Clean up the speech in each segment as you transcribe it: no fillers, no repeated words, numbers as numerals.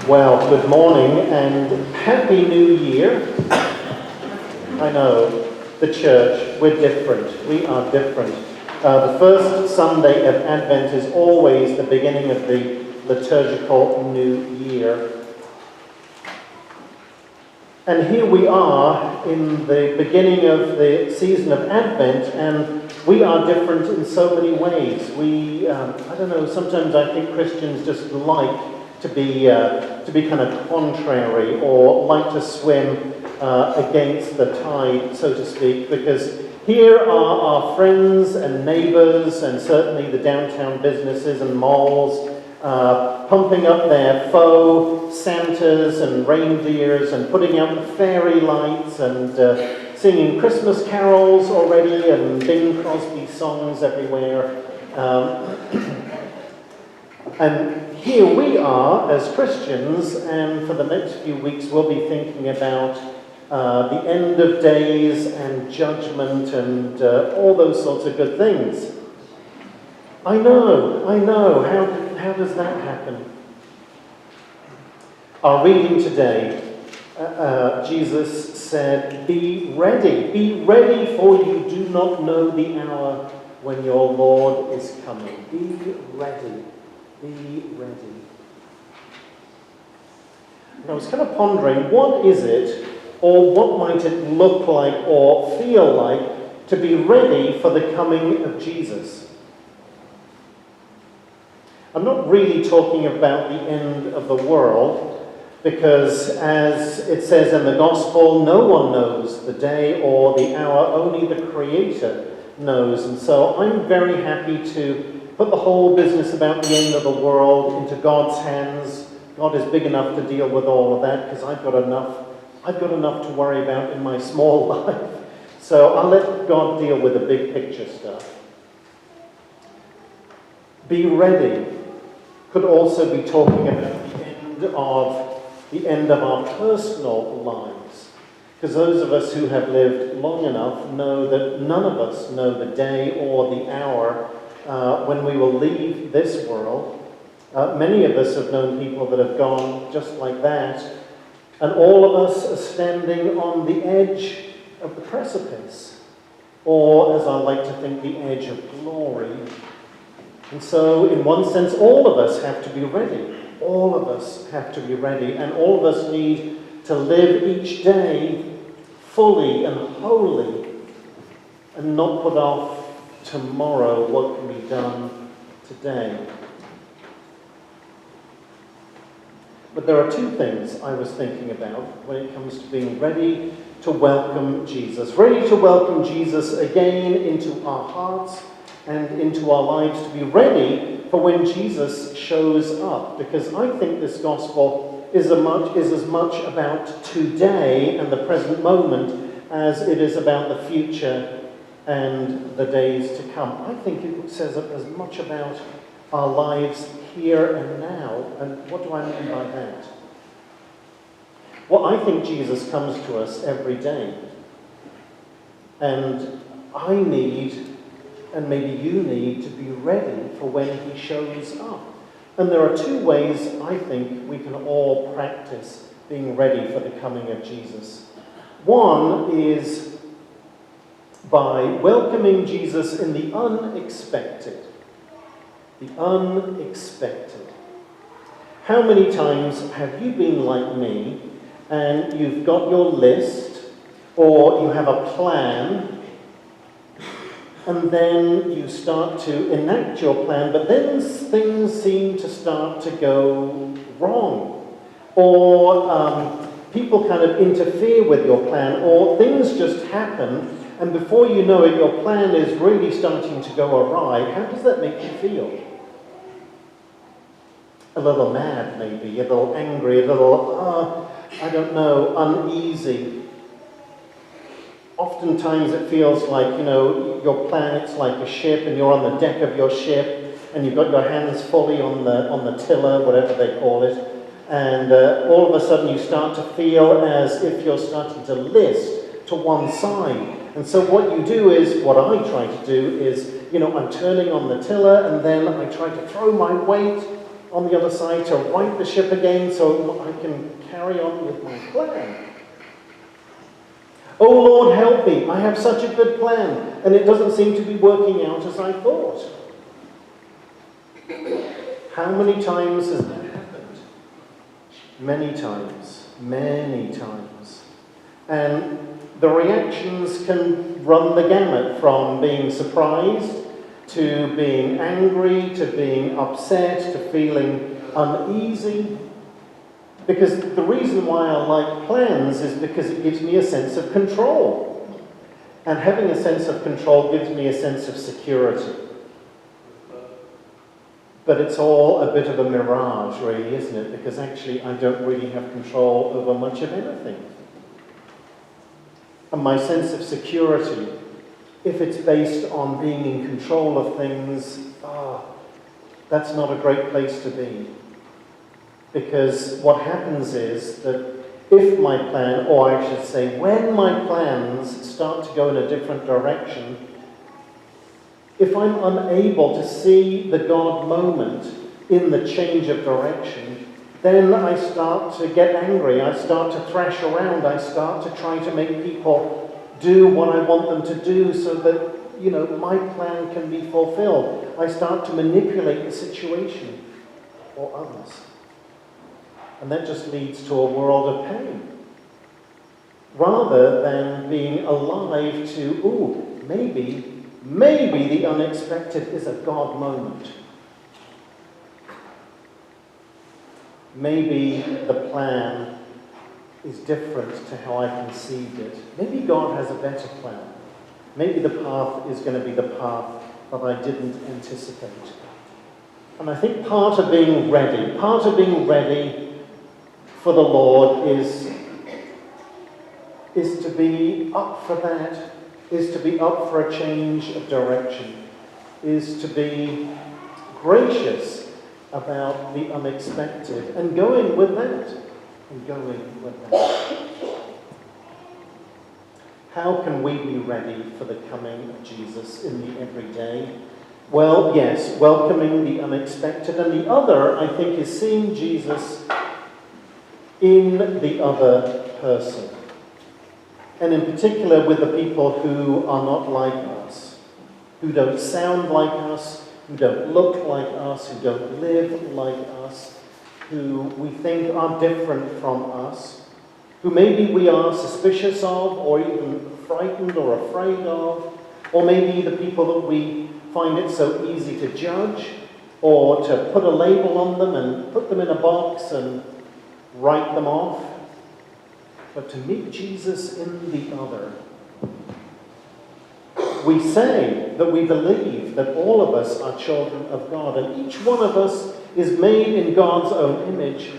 Well, good morning and Happy New Year. I know, the church, we're different. We are different. The first Sunday of Advent is always the beginning of the liturgical new year. And here we are in the beginning of the season of Advent, and we are different in so many ways. I don't know, sometimes I think Christians just like to be kind of contrary or like to swim against the tide, so to speak, because here are our friends and neighbours and certainly the downtown businesses and malls pumping up their faux Santas and reindeers and putting out the fairy lights and singing Christmas carols already and Bing Crosby songs everywhere. And here we are as Christians, and for the next few weeks we'll be thinking about the end of days and judgment and all those sorts of good things. I know. How does that happen? Our reading today, Jesus said, be ready, for you do not know the hour when your Lord is coming. Be ready. Be ready. And I was kind of pondering, what is it, or what might it look like or feel like to be ready for the coming of Jesus? I'm not really talking about the end of the world, because as it says in the Gospel, no one knows the day or the hour, only the Creator knows. And so I'm very happy to put the whole business about the end of the world into God's hands. God is big enough to deal with all of that, because I've got enough to worry about in my small life. So I'll let God deal with the big picture stuff. Be ready could also be talking about the end of our personal lives. Because those of us who have lived long enough know that none of us know the day or the hour when we will leave this world. Many of us have known people that have gone just like that. And all of us are standing on the edge of the precipice. Or, as I like to think, the edge of glory. And so, in one sense, all of us have to be ready. All of us have to be ready. And all of us need to live each day fully and wholly and not put off tomorrow what can be done today. But there are two things I was thinking about when it comes to being ready to welcome Jesus. Ready to welcome Jesus again into our hearts and into our lives, to be ready for when Jesus shows up. Because I think this gospel is as much about today and the present moment as it is about the future and the days to come. I think it says as much about our lives here and now. And what do I mean by that? Well, I think Jesus comes to us every day. And I need, and maybe you need, to be ready for when he shows up. And there are two ways I think we can all practice being ready for the coming of Jesus. One is by welcoming Jesus in the unexpected. The unexpected. How many times have you been like me and you've got your list or you have a plan and then you start to enact your plan, but then things seem to start to go wrong, or people kind of interfere with your plan, or things just happen, and before you know it, your plan is really starting to go awry. How does that make you feel? A little mad, maybe, a little angry, a little, I don't know, uneasy. Oftentimes it feels like, your plan, it's like a ship and you're on the deck of your ship and you've got your hands fully on the tiller, whatever they call it, and all of a sudden you start to feel as if you're starting to list to one side. And so what you do is, what I try to do is, I'm turning on the tiller and then I try to throw my weight on the other side to right the ship again so I can carry on with my plan. Oh Lord, help me. I have such a good plan, and it doesn't seem to be working out as I thought. How many times has that happened? Many times. Many times. And the reactions can run the gamut from being surprised to being angry, to being upset, to feeling uneasy. Because the reason why I like plans is because it gives me a sense of control. And having a sense of control gives me a sense of security. But it's all a bit of a mirage, really, isn't it? Because actually I don't really have control over much of anything. And my sense of security, if it's based on being in control of things, that's not a great place to be. Because what happens is that if my plan, or I should say when my plans start to go in a different direction, if I'm unable to see the God moment in the change of direction, then I start to get angry, I start to thrash around, I start to try to make people do what I want them to do so that, my plan can be fulfilled. I start to manipulate the situation or others. And that just leads to a world of pain. Rather than being alive to, maybe the unexpected is a God moment. Maybe the plan is different to how I conceived it. Maybe God has a better plan. Maybe the path is going to be the path that I didn't anticipate. And I think part of being ready for the Lord is to be up for that, is to be up for a change of direction, is to be gracious about the unexpected and going with that. How can we be ready for the coming of Jesus in the everyday? Well, yes, welcoming the unexpected. And the other, I think, is seeing Jesus in the other person. And in particular with the people who are not like us, who don't sound like us, who don't look like us, who don't live like us, who we think are different from us, who maybe we are suspicious of or even frightened or afraid of, or maybe the people that we find it so easy to judge or to put a label on them and put them in a box and write them off. But to meet Jesus in the other. We say that we believe that all of us are children of God, and each one of us is made in God's own image.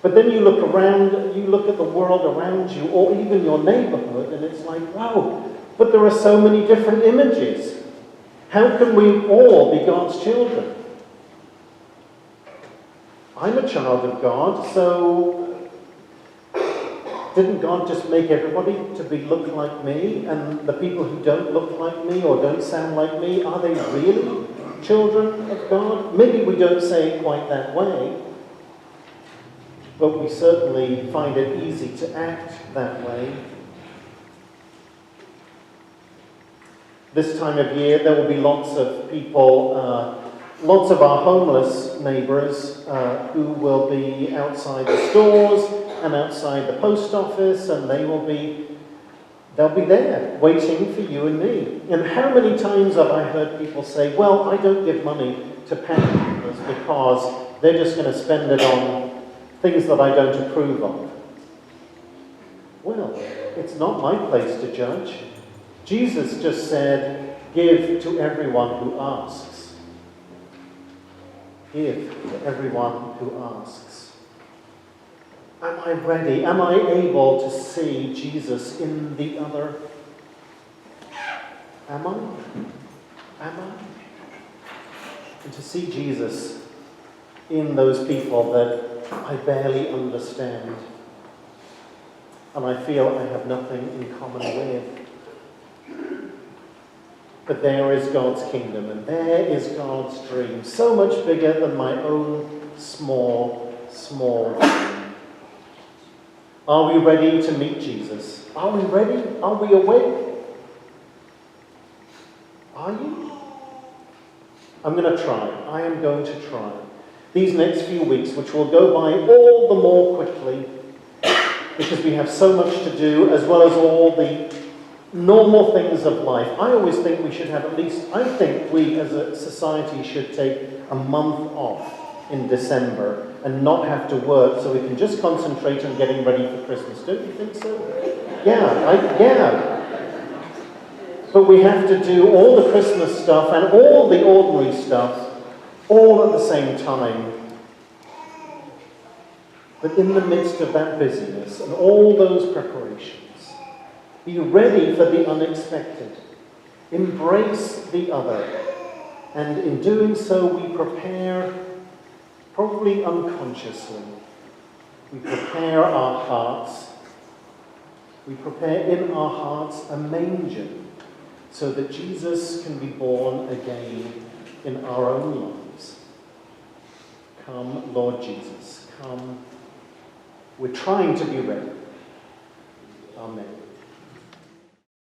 But then you look around, you look at the world around you, or even your neighborhood, and it's like, wow, but there are so many different images. How can we all be God's children? I'm a child of God, so didn't God just make everybody to look like me? And the people who don't look like me or don't sound like me, are they really children of God? Maybe we don't say it quite that way, but we certainly find it easy to act that way. This time of year, there will be lots of people, lots of our homeless neighbours who will be outside the stores and outside the post office, and they'll be there waiting for you and me. And how many times have I heard people say, well, I don't give money to panhandlers because they're just going to spend it on things that I don't approve of. Well, it's not my place to judge. Jesus just said, give to everyone who asks. Give to everyone who asks. Am I ready? Am I able to see Jesus in the other? Am I? And to see Jesus in those people that I barely understand and I feel I have nothing in common with. But there is God's kingdom and there is God's dream, so much bigger than my own small, small thing. Are we ready to meet Jesus? Are we ready? Are we awake? Are you? I'm going to try. I am going to try. These next few weeks, which will go by all the more quickly, because we have so much to do, as well as all the normal things of life. I always think we should have at least, I think we as a society should take a month off in December and not have to work, so we can just concentrate on getting ready for Christmas. Don't you think so? Yeah. But we have to do all the Christmas stuff and all the ordinary stuff all at the same time. But in the midst of that busyness and all those preparations, be ready for the unexpected. Embrace the other. And in doing so, we prepare, probably unconsciously, we prepare our hearts. We prepare in our hearts a manger so that Jesus can be born again in our own lives. Come, Lord Jesus, come. We're trying to be ready. Amen.